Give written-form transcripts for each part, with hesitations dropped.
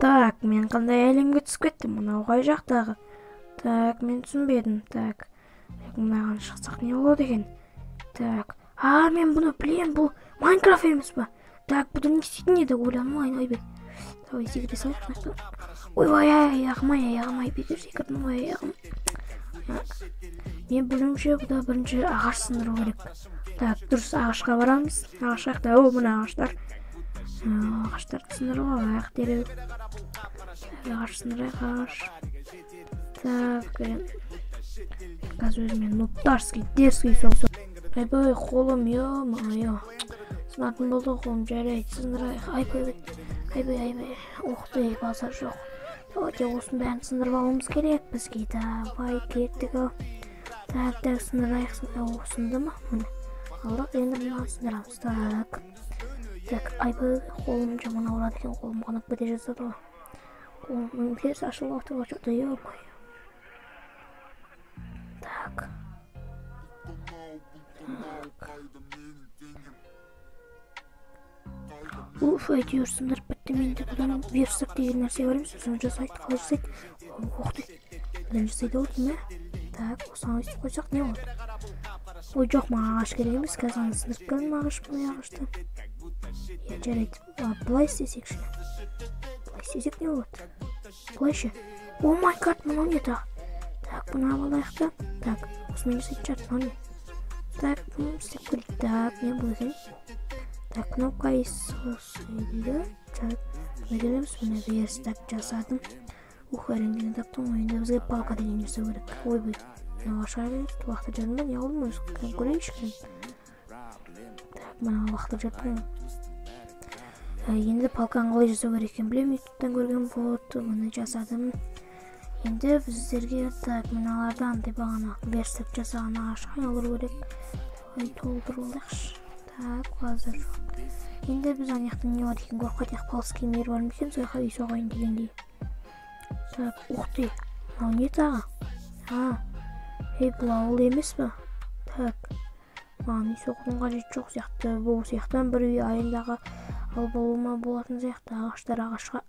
Так, мен қандай әлемге түсіп кеттім? Мынау қай жақтағы? Так, мен түсінбедім. Так, мынаған шықсақ не болады екен? Так, мен бұны білем, бұл Майнкрафт емес па? Так, бұды не істейтін еді? Ойламайын, ойбай. Давай секіре салайық. Ой, аяғым, бекер секірдім, аяғым. Мен білуімше бұда бірінші ағаш сындыру керек. Так, дұрыс, ағашқа барамыз. Ағаш жақта, мына ағаштар. Ағаштарды сындыруға аяқ дереу. Ағаш сындырайық, ағаш. Так, қазір өзімен нұптарский, дерский сол. Айбай, қолым, ё-ма-ё. Сынатын болды, қолым жарайды, сындырайық. Айбай. Оқты, базар жоқ. Давайте осының бәрін сындырып алуымыз керек бізге. Давай, кеттік ау. Так, сындырайық. Осынды ма? Алдық, енді бұнан сындырамыз. Так, айбай, қолым жаман ауырады екен, қолым қанып кете жаздады ғой. Қолым теріс ашылып отырға жоқты, ё-май. Так. Әйтеуір сындырып бітті. Менде бұдан верстак деген нәрсе бар емес, соны жасайды, қалай жасайды? Оқты, бұдан жасайды ол дейме? Так, осыған өстіп қойсақ не болады? Ой, жоқ, маған ағаш керек емес, қазір аны сындырып келдім ағаш, бұны ағашты. Жарайды, бұлай істесекші. Бұлай істесек не болады? Бұлайшы. О, Майнкрафт, мынау не тағы? Так, бұны алайық. Так, осымен жасайды жарты, мынау не? Так, бұны істеп көрейік. Так, не бұл екен? Так, кнопка дейді. Так, өйделеміз, мұны верстак жасадым. Әринден таптым, енді бізге палка деген жасау керек. Ойбай, ағаша уақытты жадым, не алдым өз көрейші. Так, мұна уақытты жадым. Енді палканы қалай жасау керек екен білем, ютубтан көрген болды, мұны жасадым. Енді біздерге так, мыналардан деп бағана верстак жасаған ағашқа айналдыру керек. Толтыру алайықшы. Так, базар жоқ. Енді біз аяқтың не бар екен көріп қайтайық, палский мейір бар ма екен, сояққа үй соғайын дегендей. Так, ұқты, мынау не тағы? Бұл ауыл емес па? Так, маған үй соғудың қажет жоқ сияқты, бұл сияқтан бір үй айындағы ал болуыма болатын сияқты. Ағаштар ағашқа,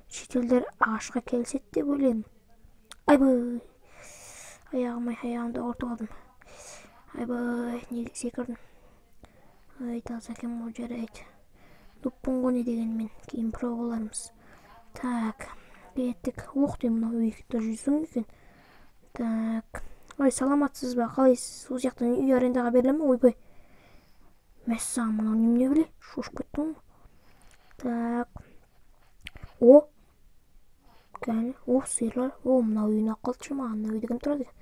шетелдер ағашқа келсет деп ойлаймын. Айбай, аяғымды ауыртып алдым. Айбай, неге секірдім? Таза кем ол жарайды. Дұппын ғой не дегенмен, кейін про болармыз. Так, кеттік. Оқты, мынау үйікті жүздің екен. Так, саламатсыз ба? Қалайсыз? Сол сияқтан үй арендаға берілі ме? Ойбай. Мәссаған, мынау немене біле? Шошып кеттің ғой. Так. Кәне, сиырлар. Мынау үйін ақылтшы маған. Мынау үйде кім тұрады екен?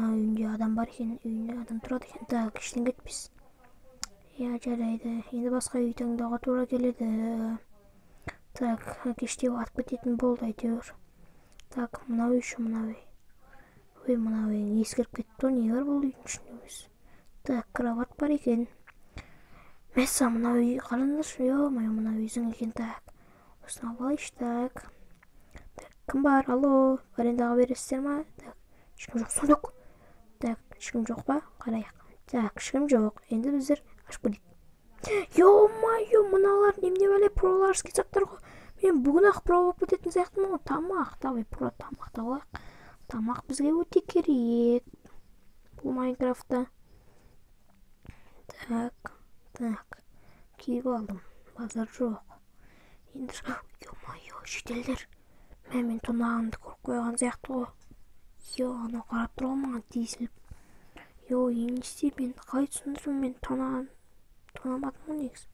Үйінде адам бар екен, үйінде адам тұрады екен. Так, іштен кетпес. Жарайды. Енді басқа үй таңдауға тура келеді. Так, кеште атып кететін болды әйтеуір. Так, мынау үйші, мынау үй. Мынау үй ескіріп кетті, не бар бұл үйдің ішінде өз. Так, кроват бар екен. Мәссә, мынау үй қараңдаршы, мынау үйдің екен. Так, осыны алайшы. Так, кім бар? Алло, арендаға бересіздер ма? Так, ешкім жоқ, сондық. Так, ешкім жоқ па? Қарайық. Так, ешкім жоқ. Енді біздер ашып көрейік. Ё-ма-ё, мыналар немне бәле проларский заттар ғой. Мен бүгін ақ про болып кететін сияқтымын ғой. Тамақ, давай про тамақты алайық. Тамақ бізге өте керек. Бұл Майнкрафтта. Так, киіп алдым. Базар жоқ. Енді, ё-ма-ё, шетелдер. Мен тонағанды көріп қойған сияқты ғой. Анау қарап тұрған маған тесіліп. Енесте мен қалай түсіндірсем, мен тонамадым ғой негіз.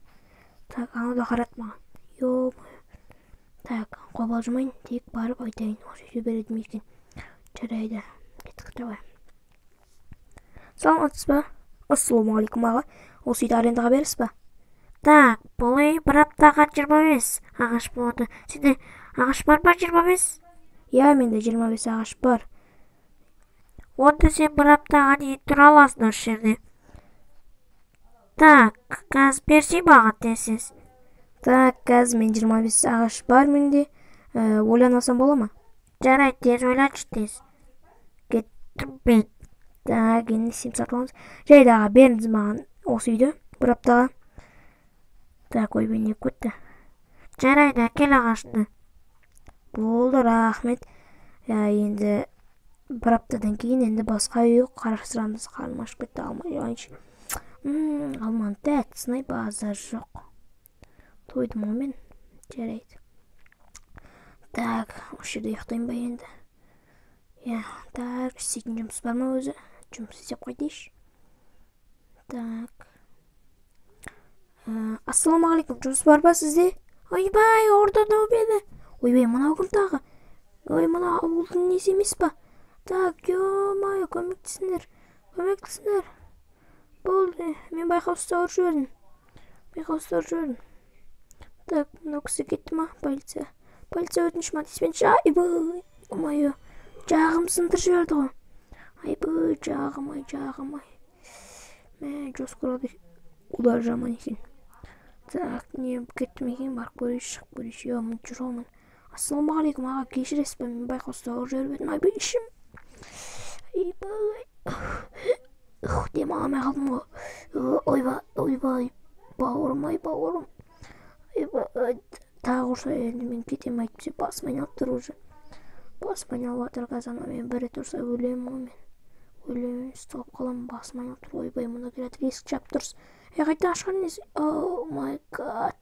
Так, анау да қарат маған. Так, қобалжымайын, тек барып айтайын. Осы үйде береді ме екен? Жарайды. Кеттік, давай. Саламатсыз ба? Ассалаумағалейкум аға. Осы үйді арендаға бересіз ба? Так, бұл үй бір аптаға 25 ағаш болады. Сенде ағаш бар ба 25? Менде 25 ағаш бар. Онда сен бір аптаға дейін тұра аласың осы жерде. Так, қазір берсей маған тезсіз. Так, қазір мен 25 ағаш бар менде. Ойланасам бола ма? Жарайды, тез ойланшы тез. Кеттім мен. Так, енді сен сатып аламыз. Жайды аға, беріңіз маған осы үйді бір аптаға. Так, ойбай, не көтті. Жарайды, кел ағашты. Болды, рахмет. Енді бір аптадан кейін енді басқа үй қарастырамыз. Қарным ашып кетті, алма жайыншы. Алманы тәттісінай базар жоқ. Тойдым ғой мен. Жарайды. Так, осы жерде ұйықтайын ба енді? Так, істейтін жұмыс бар ма өзі? Жұмыс істеп қой дейші. Так. Ассаламағалейкум, жұмыс бар ба сізде? Ойбай, орда тауып еді. Ойбай, мынау кім тағы? Ой, мына ауылдың несі емес па? Так, ё-май, көмектесіңдер. Болды, мен байқаусызда ұрып жібердім. Так, мынау кісі кетті ма? Полиция өтініш ма дейсменші? Айбай, ой, жағым сындырып жіберді ғой. Айбай, жағым. Мә, жоспарлады удар жаман екен. Так, не кетті ме екен, барып көрейінші, шығып көрейінші. Мен жүр. Ассаламағалейкум, аға, кешіресіз бе, мен байқаусызда ұрып жіберіп едім. Айбай, ішім. Айбай. Демалмай қалдым ғой. Ойбай, бауырым. Айбай, тағы ұрса енді мен кетем айтпесе, басым айналып тұр уже. Басым айналып атыр қазан, мен бір рет ұрса өлемін ғой мен. Ұсталып қаламын, басым айналып тұр. Ойбай, мұнда келатыр, есік жап тұрсыз. Қайта ашқан несі? О май гад.